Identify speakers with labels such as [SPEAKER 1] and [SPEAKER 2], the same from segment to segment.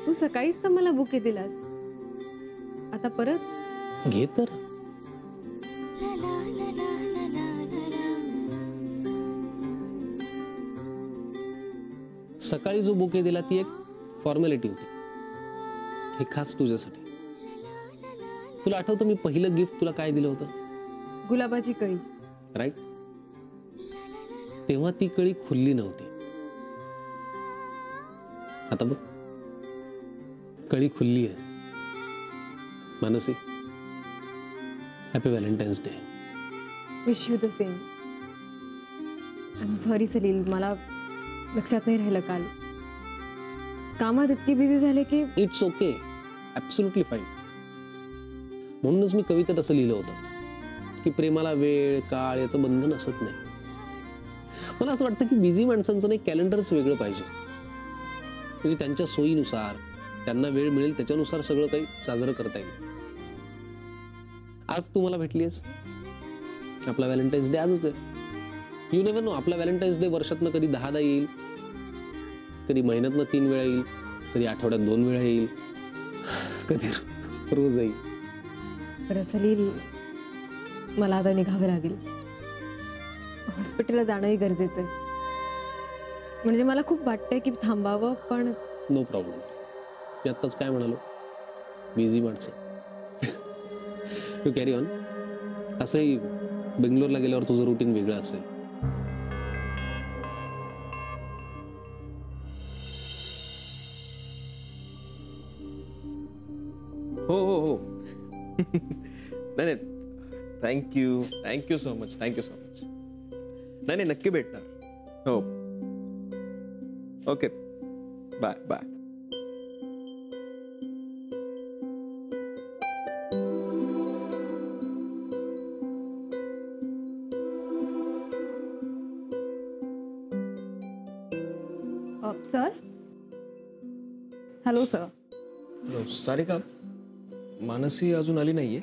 [SPEAKER 1] तू सकाळीच तर मला बुके दिलास, आता परत
[SPEAKER 2] घे तर. सकाळी जो बुके दिला ती एक फॉर्मॅलिटी होती, हे खास तुझ्यासाठी. तुला आठवतं मी पहिलं गिफ्ट तुला काय दिलं होतं?
[SPEAKER 1] गुलाबाची कळी.
[SPEAKER 2] राईट. तेव्हा ती कळी खुलली नव्हती. आता बघ कळी खुलली आहे. Mansi, happy Valentine's day.
[SPEAKER 1] Wish you the same. I am sorry Salil, मला लक्षात नाही राहिलं काल. कामात इतकी बिझी झाले की.
[SPEAKER 2] It's okay, absolutely fine. म्हणूनच मी कवितेत असं लिहिलं होतं की प्रेमाला वेळ काळ याचं बंधन असत नाही. मला असं वाटतं की बिझी माणसांचं नाही कॅलेंडरच वेगळं पाहिजे, म्हणजे त्यांच्या सोयीनुसार त्यांना वेळ मिळेल त्याच्यानुसार सगळं काही साजरं करता येईल. आज तू मला भेटलीस, आपला व्हॅलेंटाईन्स डे आजच आहे. यू नेव्हर नो, आपला व्हॅलेंटाईन्स डे वर्षातनं कधी 10दा येईल, कधी महिन्यातनं 3 वेळा येईल, कधी आठवड्यात 2 वेळा येईल, कधी रोज येईल.
[SPEAKER 1] बरं सलील, मला आता निघावं लागेल. हॉस्पिटलला जाणंही गरजेचं आहे. म्हणजे मला खूप वाटतंय की थांबावं, पण
[SPEAKER 2] नो प्रॉब्लेम. मी आत्ताच काय म्हणालो, बिझी माणसं. You carry on. असंही बेंगलोरला गेल्यावर तुझं रुटीन वेगळं असेल.
[SPEAKER 3] हो हो हो. नाही नाही, थँक्यू सो मच. नाही नाही, नक्की भेटणार. हो, okay, bye bye.
[SPEAKER 4] Sir. Hello sir.
[SPEAKER 3] Hello Sarika, Manasi अजून आली नाहीये?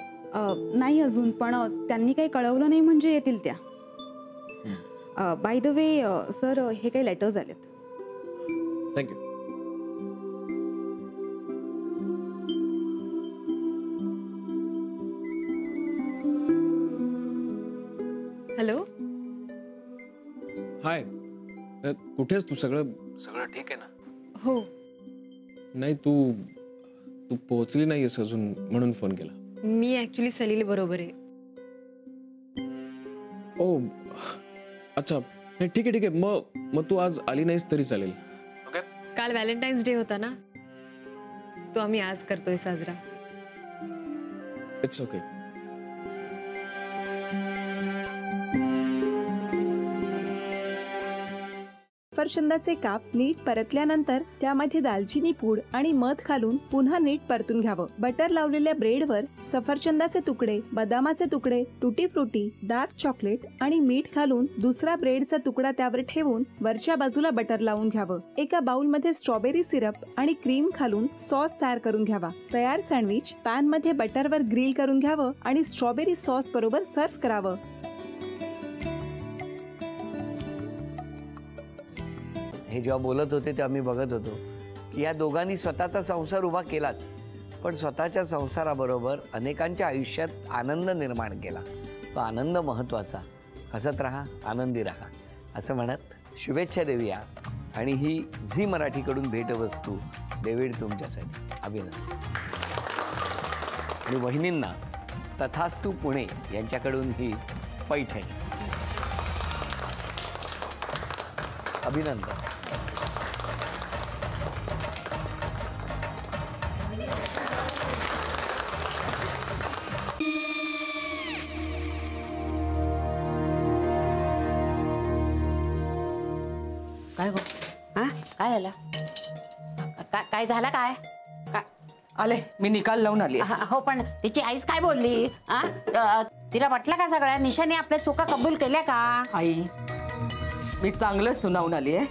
[SPEAKER 4] नाही अजून, पण त्यांनी काही कळवलं नाही म्हणजे येतील त्या. बाय द वे सर, हे काही लेटर्स आलेत.
[SPEAKER 3] थँक्यू.
[SPEAKER 1] हॅलो.
[SPEAKER 3] हाय, कुठेस तू? सगळं ठीक आहे ना?
[SPEAKER 1] हो.
[SPEAKER 3] नाही, तू पोहोचली नाहीयेस अजून म्हणून फोन केला.
[SPEAKER 1] मी ऍक्च्युली सलील बरोबर आहे.
[SPEAKER 3] ओ अच्छा, ठीक आहे. मग तू आज आली नाहीस तरी चालेल. ओके.
[SPEAKER 1] काल व्हॅलेंटाईन्स डे होता ना, तो आम्ही आज करतोय साजरा.
[SPEAKER 3] It's okay.
[SPEAKER 5] सफरचंदाचे काप नीट परतल्यानंतर त्यामध्ये दालचिनी पूड आणि मध घालून पुन्हा नीट परतून घ्यावं. बटर लावलेल्या ब्रेडवर सफरचंदाचे तुकडे, बदामाचे तुकडे, टुटी फ्रुटी, डार्क चॉकलेट आणि मीठ घालून दुसरा ब्रेडचा तुकडा त्यावर ठेवून वरच्या बाजूला बटर लावून घ्यावं. एका बाउलमध्ये स्ट्रॉबेरी सिरप आणि क्रीम घालून सॉस तयार करून घ्यावा. तयार सँडविच पॅन मध्ये बटरवर ग्रिल करून घ्यावं आणि स्ट्रॉबेरी सॉस बरोबर सर्व्ह करावं.
[SPEAKER 6] हे जेव्हा बोलत होते तेव्हा मी बघत होतो की या दोघांनी स्वतःचा संसार उभा केलाच, पण स्वतःच्या संसाराबरोबर अनेकांच्या आयुष्यात आनंद निर्माण केला. तो आनंद महत्त्वाचा. हसत राहा, आनंदी राहा असं म्हणत शुभेच्छा देऊया. आणि ही झी मराठीकडून भेटवस्तू डेव्हिड तुमच्यासाठी. अभिनंदन. आणि वहिनींना तथास्तू पुणे यांच्याकडून ही पैठणी. अभिनंदन.
[SPEAKER 7] काय गो? हा, काय झालं? काय झालं? काय
[SPEAKER 8] आले, मी निकाल लावून आली.
[SPEAKER 7] हो, पण तिची आईच काय बोलली? तिला वाटलं का सगळ्या निशाने आपल्या चुका कबूल केल्या का?
[SPEAKER 8] आई, मी चांगलं सुनावून आली आहे.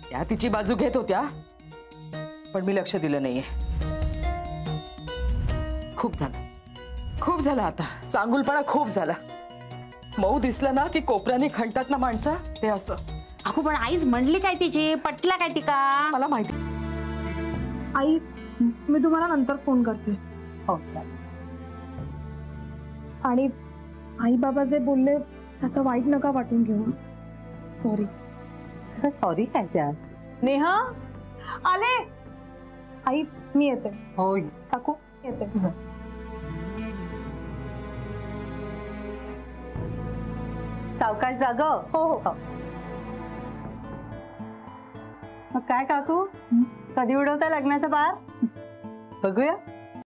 [SPEAKER 8] त्या तिची बाजू घेत होत्या, पण मी लक्ष दिलं नाहीये. खूप झालं आता. चांगुलपणा खूप झाला. मऊ दिसलं ना की कोपऱ्याने खणतात ना माणसं, ते असं.
[SPEAKER 7] अगो, पण आईच म्हणली काय तिची? पटला काय तिका?
[SPEAKER 8] मला माहिती.
[SPEAKER 9] आई मी तुम्हाला नंतर फोन करते.
[SPEAKER 10] हो चालेल.
[SPEAKER 9] आणि आई बाबा जे बोलले त्याचं वाईट नका वाटून घेऊ. सॉरी.
[SPEAKER 10] सॉरी काय त्यात?
[SPEAKER 9] नेहा आले. आई मी येते.
[SPEAKER 10] हो
[SPEAKER 9] काकू येते.
[SPEAKER 10] सावकाश जाग.
[SPEAKER 9] हो हो.
[SPEAKER 10] मग काय काकू, कधी उडवता लग्नाचा बार? बघूया.